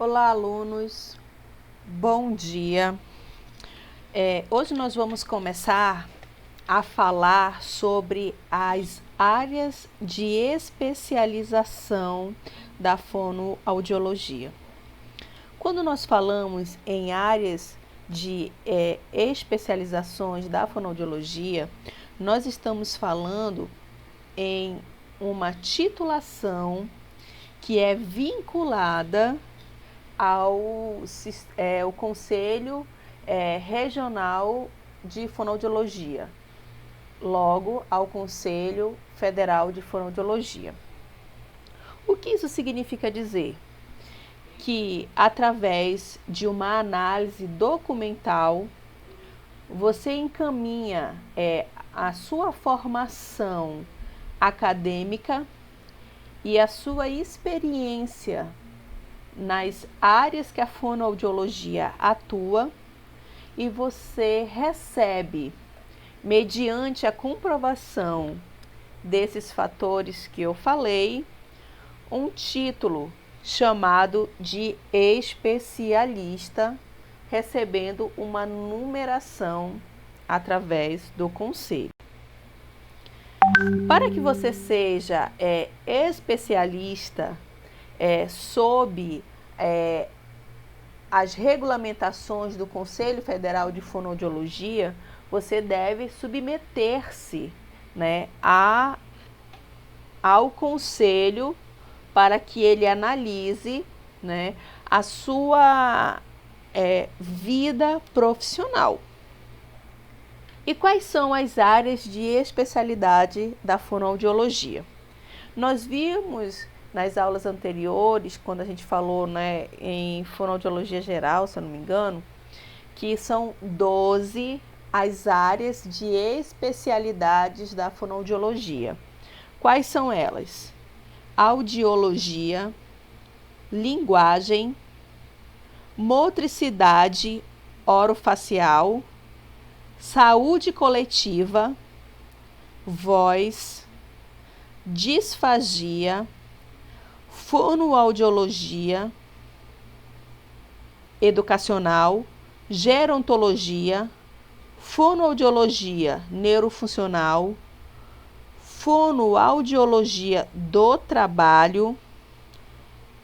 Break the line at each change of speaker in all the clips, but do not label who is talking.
Olá, alunos. Bom dia. Hoje nós vamos começar a falar sobre as áreas de especialização da fonoaudiologia. Quando nós falamos em áreas de especializações da fonoaudiologia, nós estamos falando em uma titulação que é vinculada ao Conselho Regional de Fonoaudiologia, logo ao Conselho Federal de Fonoaudiologia. O que isso significa dizer? Que através de uma análise documental, você encaminha a sua formação acadêmica e a sua experiência nas áreas que a fonoaudiologia atua, e você recebe, mediante a comprovação desses fatores que eu falei, um título chamado de especialista, recebendo uma numeração através do conselho. Para que você seja especialista sob as regulamentações do Conselho Federal de Fonoaudiologia, você deve submeter-se, ao conselho para que ele analise, a sua vida profissional. E quais são as áreas de especialidade da fonoaudiologia? Nós vimos nas aulas anteriores, quando a gente falou em fonoaudiologia geral, se eu não me engano, que são 12 as áreas de especialidades da fonoaudiologia. Quais são elas? Audiologia, linguagem, motricidade orofacial, saúde coletiva, voz, disfagia, fonoaudiologia educacional, gerontologia, fonoaudiologia neurofuncional, fonoaudiologia do trabalho,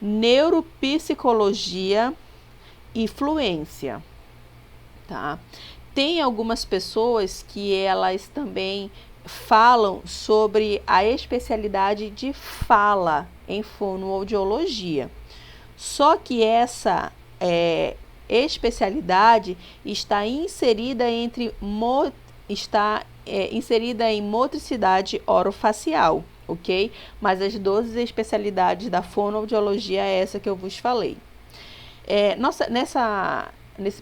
neuropsicologia e fluência, tá? Tem algumas pessoas que elas também falam sobre a especialidade de fala em fonoaudiologia. Só que essa especialidade está inserida inserida em motricidade orofacial, ok? Mas as 12 especialidades da fonoaudiologia é essa que eu vos falei. Nessa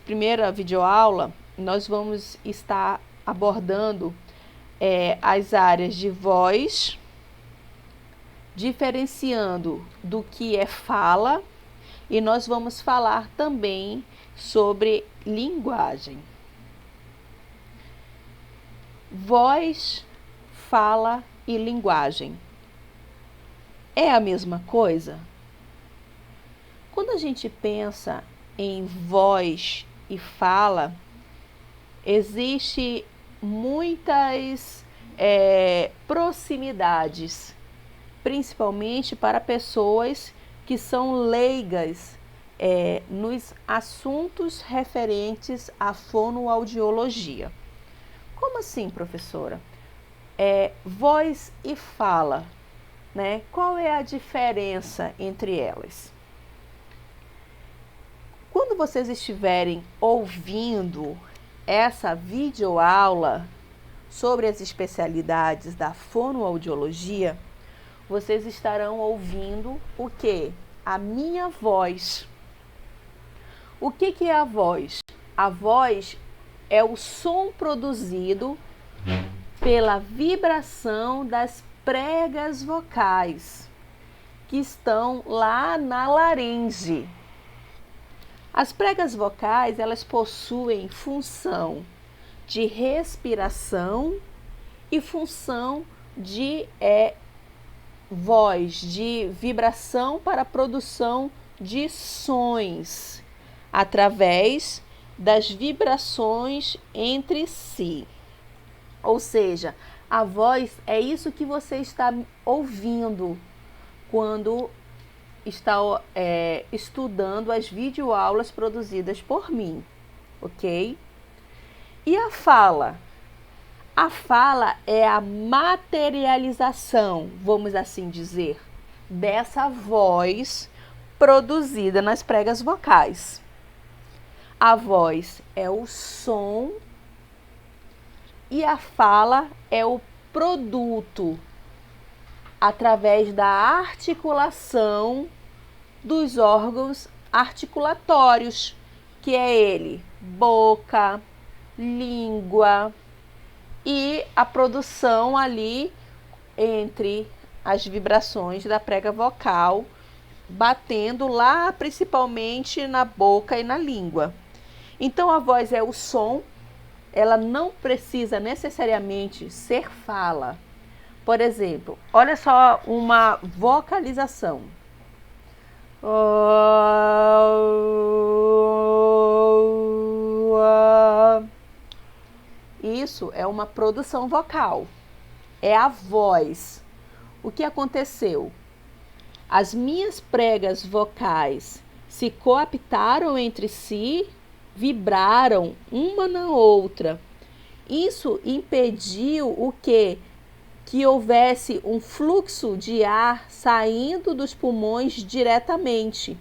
primeira videoaula, nós vamos estar abordando as áreas de voz, diferenciando do que é fala, e nós vamos falar também sobre linguagem. Voz, fala e linguagem é a mesma coisa? Quando a gente pensa em voz e fala, existe muitas proximidades, principalmente para pessoas que são leigas nos assuntos referentes à fonoaudiologia. Como assim, professora? Voz e fala, qual é a diferença entre elas? Quando vocês estiverem ouvindo essa videoaula sobre as especialidades da fonoaudiologia, vocês estarão ouvindo o quê? A minha voz. O que é a voz? A voz é o som produzido pela vibração das pregas vocais, que estão lá na laringe. As pregas vocais, elas possuem função de respiração e função de voz, de vibração para a produção de sons através das vibrações entre si. Ou seja, a voz é isso que você está ouvindo quando está estudando as videoaulas produzidas por mim, ok? E a fala? A fala é a materialização, vamos assim dizer, dessa voz produzida nas pregas vocais. A voz é o som e a fala é o produto através da articulação dos órgãos articulatórios, que é ele, boca, língua e a produção ali entre as vibrações da prega vocal, batendo lá principalmente na boca e na língua. Então a voz é o som, ela não precisa necessariamente ser fala. Por exemplo, olha só uma vocalização. Isso é uma produção vocal, é a voz. O que aconteceu? As minhas pregas vocais se coaptaram entre si, vibraram uma na outra. Isso impediu o quê? Que houvesse um fluxo de ar saindo dos pulmões diretamente.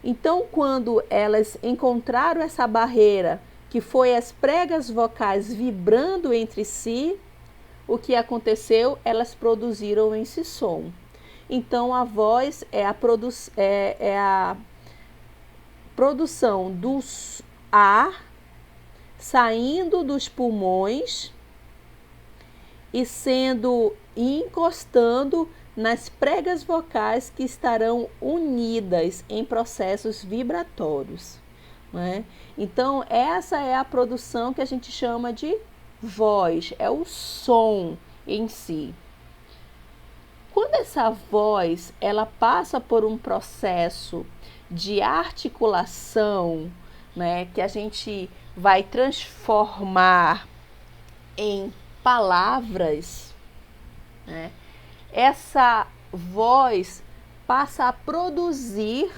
Então, quando elas encontraram essa barreira, que foi as pregas vocais vibrando entre si, o que aconteceu? Elas produziram esse som. Então, a voz é a produção do ar saindo dos pulmões e encostando nas pregas vocais que estarão unidas em processos vibratórios, né? Então, essa é a produção que a gente chama de voz, é o som em si. Quando essa voz ela passa por um processo de articulação, né, que a gente vai transformar em palavras, né, essa voz passa a produzir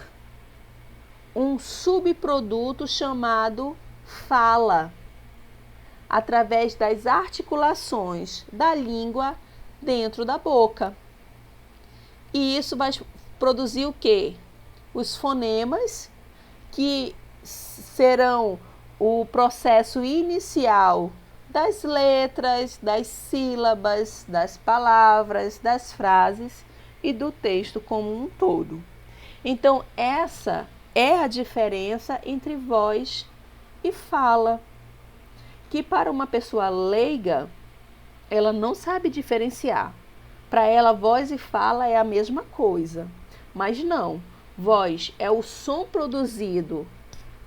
um subproduto chamado fala, através das articulações da língua dentro da boca. E isso vai produzir o quê? Os fonemas, que serão o processo inicial das letras, das sílabas, das palavras, das frases e do texto como um todo. Então, essa é a diferença entre voz e fala, que para uma pessoa leiga, ela não sabe diferenciar. Para ela, voz e fala é a mesma coisa, mas não. Voz é o som produzido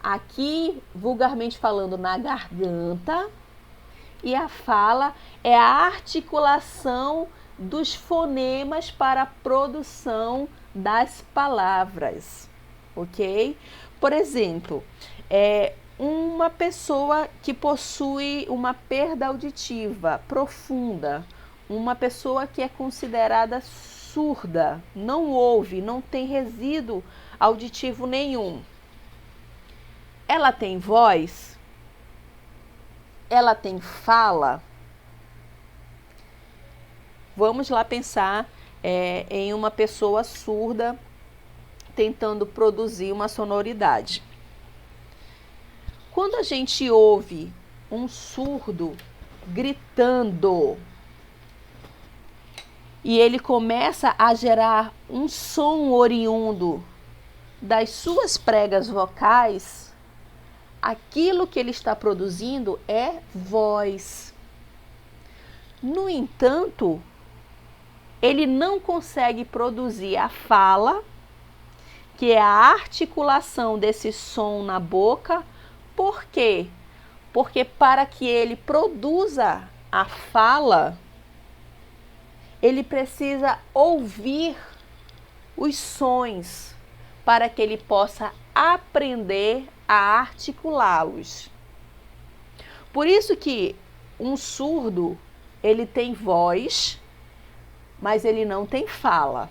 aqui, vulgarmente falando, na garganta, e a fala é a articulação dos fonemas para a produção das palavras, ok? Por exemplo, uma pessoa que possui uma perda auditiva profunda, uma pessoa que é considerada surda, não ouve, não tem resíduo auditivo nenhum. Ela tem voz? Ela tem fala? Vamos lá pensar em uma pessoa surda tentando produzir uma sonoridade. Quando a gente ouve um surdo gritando e ele começa a gerar um som oriundo das suas pregas vocais, aquilo que ele está produzindo é voz. No entanto, ele não consegue produzir a fala, que é a articulação desse som na boca. Por quê? Porque para que ele produza a fala, ele precisa ouvir os sons, para que ele possa aprender a articulá-los. Por isso que um surdo, ele tem voz, mas ele não tem fala.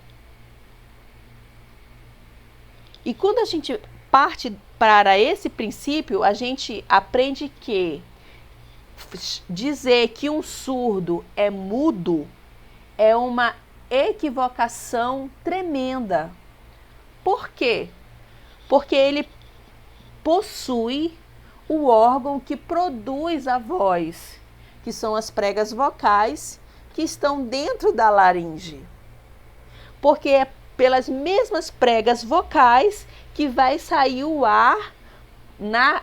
E quando a gente parte para esse princípio, a gente aprende que dizer que um surdo é mudo é uma equivocação tremenda. Por quê? Porque ele possui o órgão que produz a voz, que são as pregas vocais que estão dentro da laringe. Porque é pelas mesmas pregas vocais que vai sair o ar na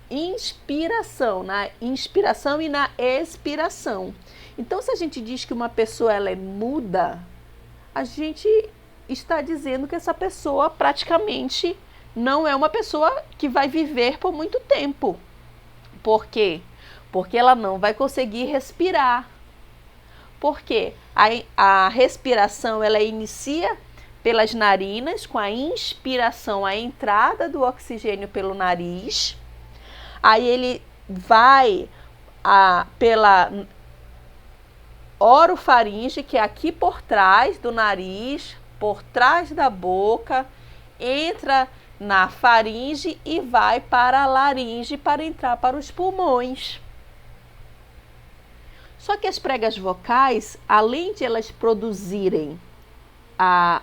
inspiração e na expiração. Então, se a gente diz que uma pessoa ela é muda, a gente está dizendo que essa pessoa praticamente não é uma pessoa que vai viver por muito tempo. Por quê? Porque ela não vai conseguir respirar. Porque a respiração ela inicia pelas narinas, com a inspiração, a entrada do oxigênio pelo nariz. Aí ele vai pela orofaringe, que é aqui por trás do nariz, por trás da boca, entra na faringe e vai para a laringe para entrar para os pulmões. Só que as pregas vocais, além de elas produzirem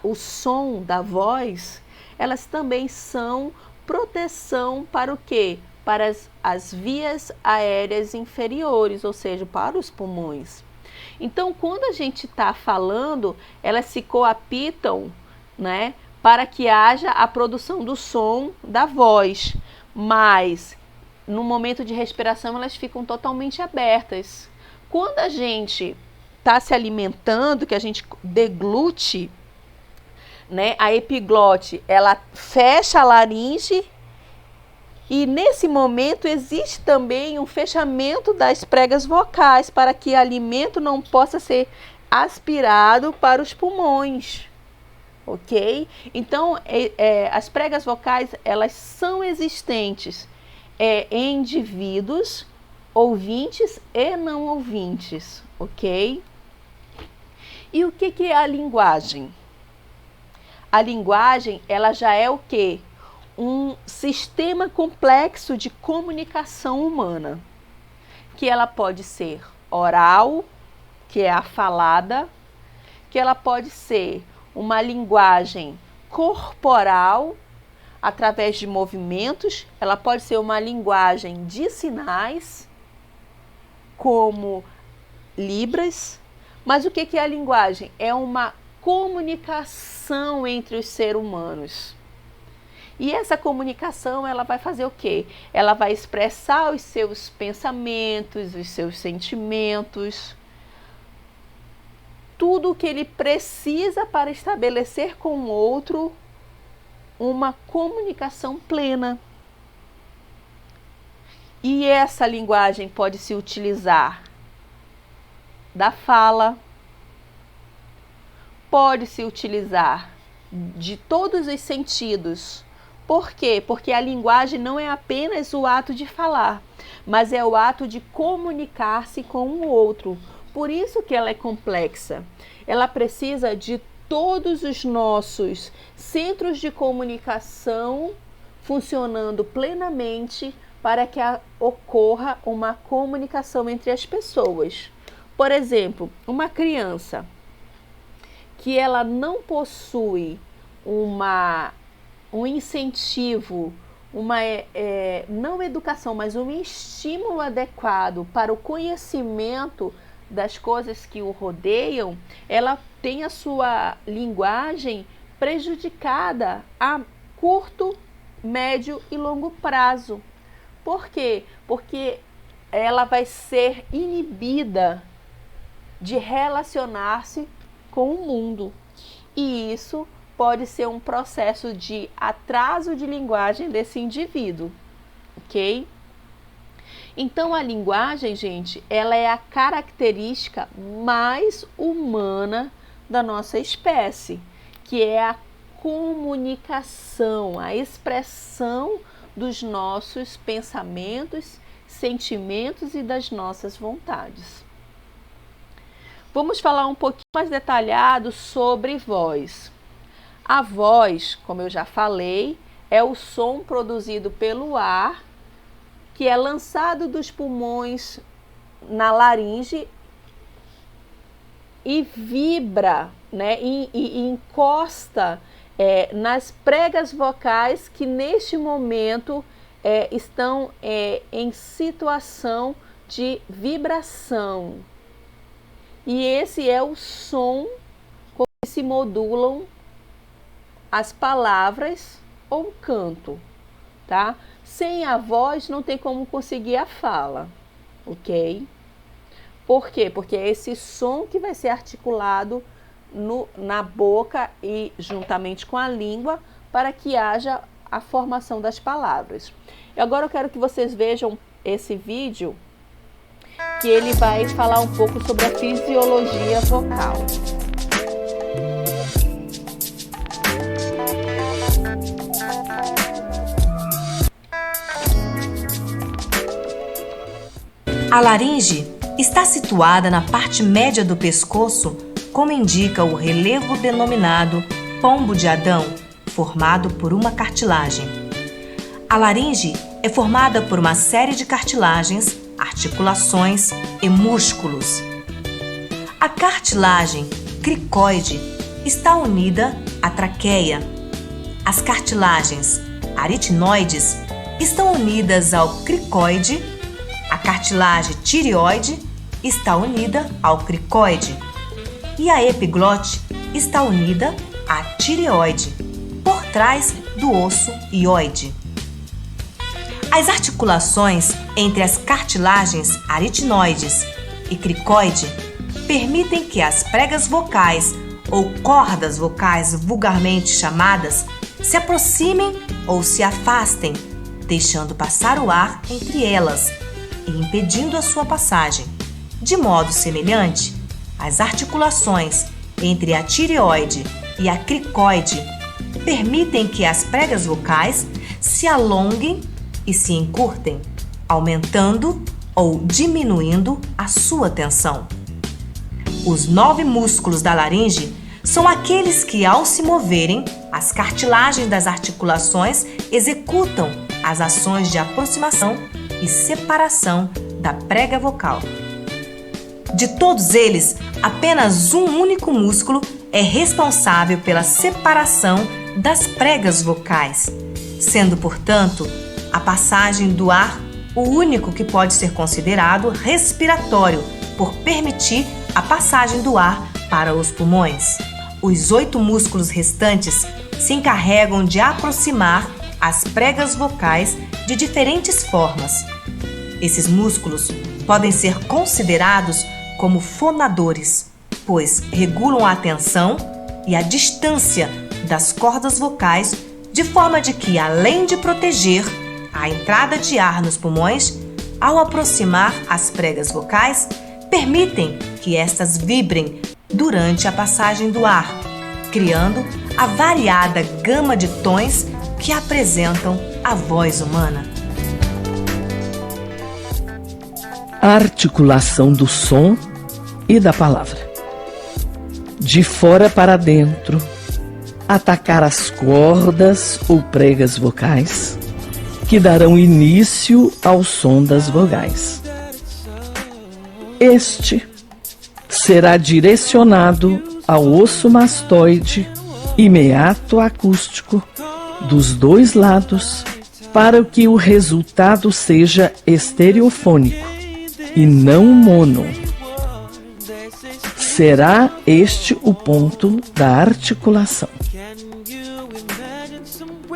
o som da voz, elas também são proteção para o quê? Para as vias aéreas inferiores, ou seja, para os pulmões. Então, quando a gente está falando, elas se coapitam, né, para que haja a produção do som da voz, mas no momento de respiração elas ficam totalmente abertas. Quando a gente está se alimentando, que a gente deglute, né, a epiglote, ela fecha a laringe e nesse momento existe também um fechamento das pregas vocais para que o alimento não possa ser aspirado para os pulmões, ok? Então, as pregas vocais, elas são existentes em indivíduos ouvintes e não ouvintes, ok? E o que é a linguagem? A linguagem, ela já é o quê? Um sistema complexo de comunicação humana, que ela pode ser oral, que é a falada, que ela pode ser uma linguagem corporal, através de movimentos, ela pode ser uma linguagem de sinais, como Libras. Mas o que é a linguagem? É uma comunicação entre os seres humanos. E essa comunicação, ela vai fazer o quê? Ela vai expressar os seus pensamentos, os seus sentimentos, tudo o que ele precisa para estabelecer com o outro uma comunicação plena. E essa linguagem pode se utilizar da fala, pode se utilizar de todos os sentidos. Por quê? Porque a linguagem não é apenas o ato de falar, mas é o ato de comunicar-se com o outro. Por isso que ela é complexa. Ela precisa de todos os nossos centros de comunicação funcionando plenamente para que ocorra uma comunicação entre as pessoas. Por exemplo, uma criança que ela não possui um incentivo, não educação, mas um estímulo adequado para o conhecimento das coisas que o rodeiam, ela tem a sua linguagem prejudicada a curto, médio e longo prazo. Por quê? Porque ela vai ser inibida de relacionar-se com o mundo. E isso pode ser um processo de atraso de linguagem desse indivíduo, ok? Então, a linguagem, gente, ela é a característica mais humana da nossa espécie, que é a comunicação, a expressão dos nossos pensamentos, sentimentos e das nossas vontades. Vamos falar um pouquinho mais detalhado sobre voz. A voz, como eu já falei, é o som produzido pelo ar que é lançado dos pulmões na laringe e vibra, né, e encosta nas pregas vocais que neste momento estão em situação de vibração. E esse é o som com que se modulam as palavras ou o canto, tá? Sem a voz não tem como conseguir a fala, ok? Por quê? Porque é esse som que vai ser articulado na boca e juntamente com a língua para que haja a formação das palavras. E agora eu quero que vocês vejam esse vídeo que ele vai falar um pouco sobre a fisiologia vocal.
A laringe está situada na parte média do pescoço, como indica o relevo denominado pombo de Adão, formado por uma cartilagem. A laringe é formada por uma série de cartilagens, articulações e músculos. A cartilagem cricoide está unida à traqueia. As cartilagens aritinoides estão unidas ao cricoide. A cartilagem tireoide está unida ao cricoide. E a epiglote está unida à tireoide, por trás do osso hioide. As articulações entre as cartilagens aritinoides e cricoide permitem que as pregas vocais ou cordas vocais vulgarmente chamadas se aproximem ou se afastem, deixando passar o ar entre elas e impedindo a sua passagem. De modo semelhante, as articulações entre a tireoide e a cricoide permitem que as pregas vocais se alonguem e se encurtem, aumentando ou diminuindo a sua tensão. Os 9 músculos da laringe são aqueles que, ao se moverem, as cartilagens das articulações executam as ações de aproximação e separação da prega vocal. De todos eles, apenas um único músculo é responsável pela separação das pregas vocais, sendo, portanto, a passagem do ar o único que pode ser considerado respiratório, por permitir a passagem do ar para os pulmões. Os 8 músculos restantes se encarregam de aproximar as pregas vocais de diferentes formas. Esses músculos podem ser considerados como fonadores, pois regulam a tensão e a distância das cordas vocais, de forma de que, além de proteger a entrada de ar nos pulmões, ao aproximar as pregas vocais, permitem que estas vibrem durante a passagem do ar, criando a variada gama de tons que apresentam a voz humana.
A articulação do som e da palavra. De fora para dentro, atacar as cordas ou pregas vocais que darão início ao som das vogais. Este será direcionado ao osso mastoide e meato acústico dos 2 lados para que o resultado seja estereofônico e não mono. Será este o ponto da articulação.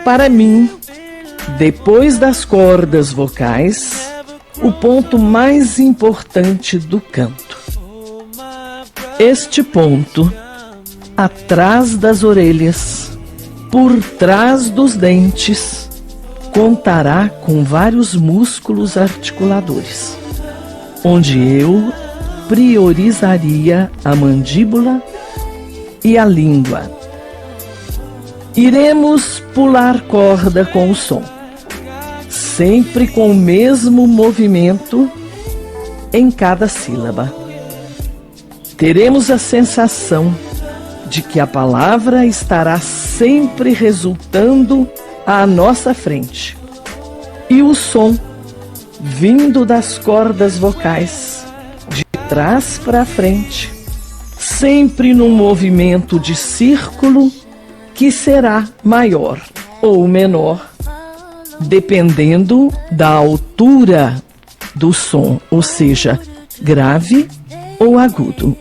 Para mim, depois das cordas vocais, o ponto mais importante do canto. Este ponto, atrás das orelhas, por trás dos dentes, contará com vários músculos articuladores, onde eu priorizaria a mandíbula e a língua. Iremos pular corda com o som, sempre com o mesmo movimento em cada sílaba. Teremos a sensação de que a palavra estará sempre resultando à nossa frente. E o som, vindo das cordas vocais, de trás para frente, sempre num movimento de círculo que será maior ou menor, dependendo da altura do som, ou seja, grave ou agudo.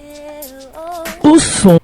O som